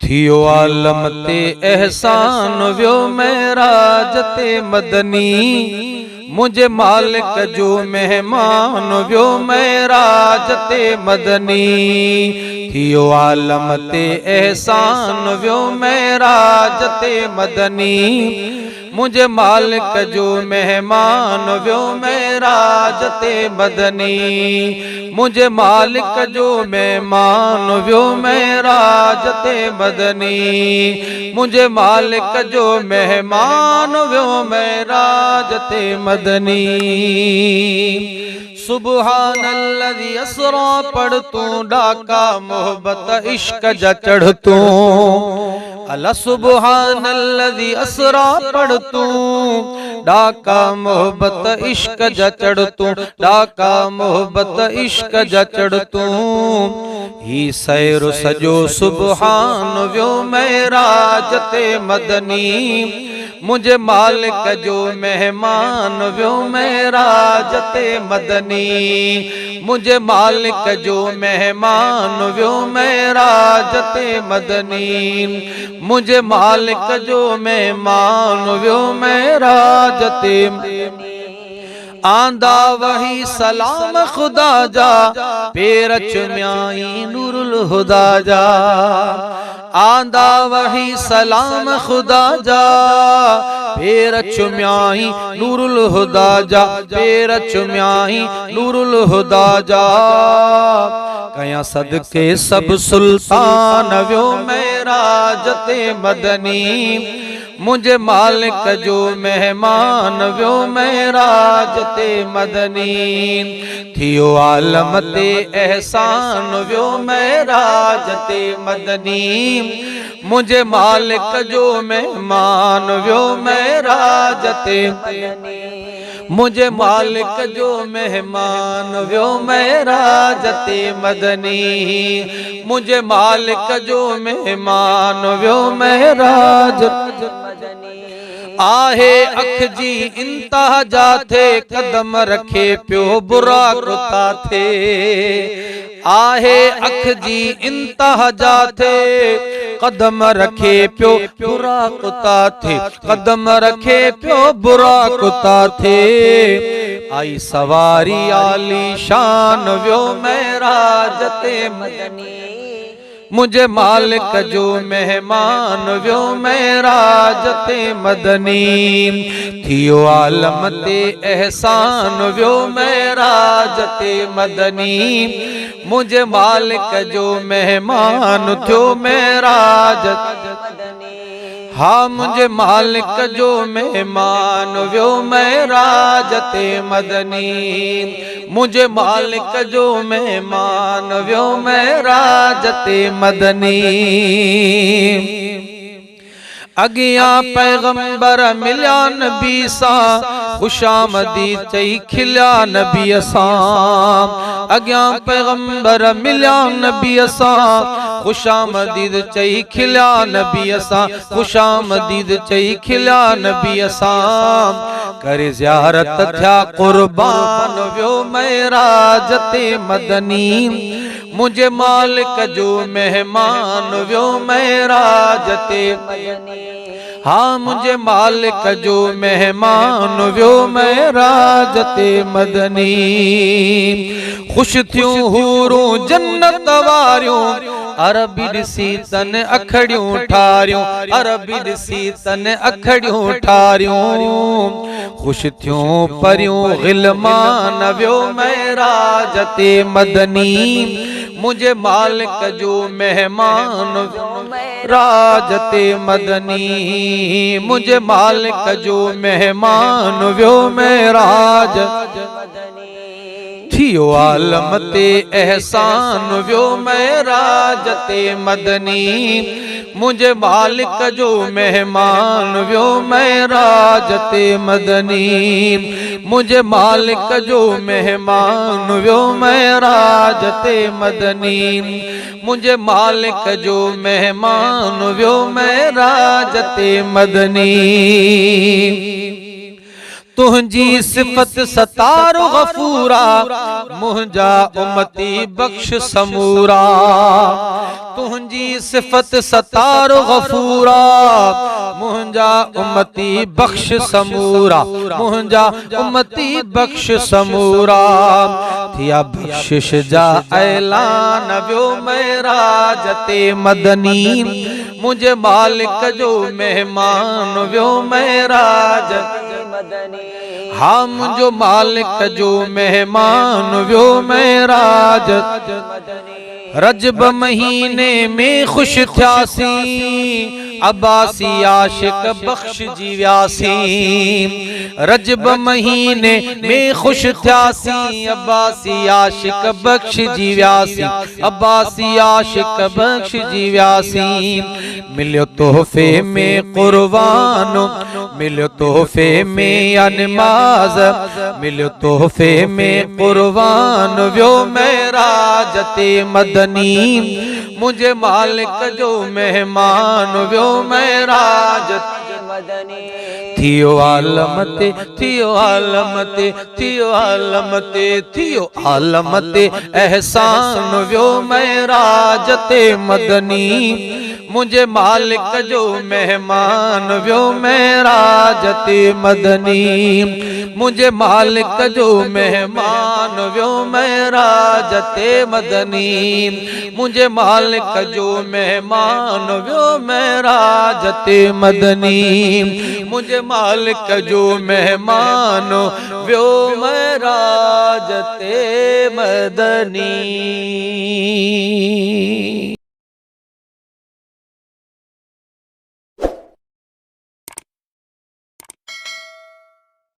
थियो आलम ते एहसान व्यो महराज ते मदनी, मुझे मालिक जो मेहमान व्यो महराज ते मदनी। थियो आलम ते एहसान व्यो महराज ते मदनी, मुझे मालिक जो मेहमान व्यो महराज ते मदनी। मुझे मालिक जो मेहमान व्यो महराज ते मदनी, मुझे मालिक जो मेहमान व्यो महराज ते मदनी। सुबहानल्लज़ी असरा पढ़ तू डाका मोहब्बत इश्क जा चढ़ तू। अला सुबहानल्लज़ी असरा पढ़ तू डाका मोहब्बत इश्क जा चढ़ तू, डाका मोहब्बत इश्क जा चढ़ तू। ही सैर सजो सुबहान व्यो महराज ते मदनी, मुझे मालिक जो मेहमान व्यो महराज ते मदनी। मुझे मालिक जो मेहमान व्यो महराज ते मदनी, मुझे मालिक जो मेहमान व्यो महराज ते। आंदा वही सलाम खुदा जा पेर चुम्याई नूरुल हुदा जा। आंदा वही सलाम खुदा जा पेर चुम्याई नूरुल हुदा जा, पेर चुम्याई नूरुल हुदा जा। कया सदके सब सुल्तान व्यो महराज ते मदनी, मुझे मालिक जो मेहमान व्यो महराज ते मदनी। थियो आलम ते एहसान व्यो महराज ते मदनी, मुझे मालिक जो मेहमान व्यो महराज ते मदनी। मुझे मालिक जो मेहमान व्यो महराज ते मदनी, मुझे मालिक जो मेहमान व्यो महराज आहे। अख जी इंतहा जा थे कदम रखे प्यो बुरा कुता थे। आहे अख जी इंतहा जा थे कदम रखे प्यो बुरा कुता थे, कदम रखे प्यो बुरा कुता थे। आई सवारी आली शान व्यो महराज ते मदनी, मुझे मालिक जो मेहमान व्यो महराज ते मदनी। थियो आलम ते एहसान व्यो महराज ते मदनी, मुझे मालिक जो मेहमान थियो महराज। हाँ मुझे मालिक जो मेहमान व्यो महराज ते मदनी, मुझे मालिक जो मेहमान व्यो महराज ते मदनी। अगिया पैगंबर मिल्या नबी सा खुशामदी चई खिल्या नबी सां। अगिया पैगंबर मिल्या नबी सा खुशामदीद चई खिल्या नबी सां, खुशामदीद चई खिल्या नबी सां। करे ज़ियारत थिया कुर्बान व्यो महराज ते मदनी, मुझे मालिक जो मेहमान व्यो महराज ते मदनी। हाँ मुझे मालिक जो मेहमान व्यो महराज ते मदनी। खुश थियूं हूरूं जन्नत वारियूं अरबी ॾिसी तन अखड़ियूं ठारियूं, अरबी ॾिसी तन अखड़ियूं ठारियूं। खुश थियूं परियूं ग़िलमान व्यो महराज ते मदनी, मुझे मालिक जो मेहमान राज ते मदनी, मुझे मालिक जो मेहमान व्यो महराज। थियो आलम ते एहसान व्यो महराज ते मदनी, मुझे मालिक जो मेहमान व्यो महराज ते मदनी, मुझे मालिक जो मेहमान व्यो महराज ते मदनी, मुझे मालिक जो मेहमान व्यो महराज ते मदनी। तुझी सिफत सतार गफूरा मुंहिंजा उम्मती बख्श समूरा तुझी सिफत सतार गफूरा मुंहिंजा उम्मती बख्श समूरा मुंहिंजा उम्मती बख्श समूरा थिया बख्शिश जा ऐलान वियो महराज ते मदनी मुझे मालिक जो मेहमान वियो महराज हाँ मुझो मालिक जो मेहमान वियो महराज रजब महीने में खुश थियासी अब्बासी आशिक बख्श जीव्यासी रजब महीने में खुश थियासी अब्बासी आशिक बख्श जीव्यासी अब्बासी आशिक बख्श जीव्यासी मिलियो तोहफे में कुर्बान मिलियो तोहफे में नमाज मिलियो तोहफे में कुर्बान वियो महराज ते मदनी मुझे मालिक जो मेहमान वियो महराज थियो आलम ते थियो आलम ते थियो आलम ते थियो आलम ते एहसान वियो महराज ते मदनी मुझे मालिक जो मेहमान वियो महराज ते मदनी मुझे मालिक जो मेहमान वियो महराज ते मदनी मुझे मालिक जो मेहमान वियो महराज ते मदनी मुझे मालिक जो मेहमान वियो महराज ते मदनी।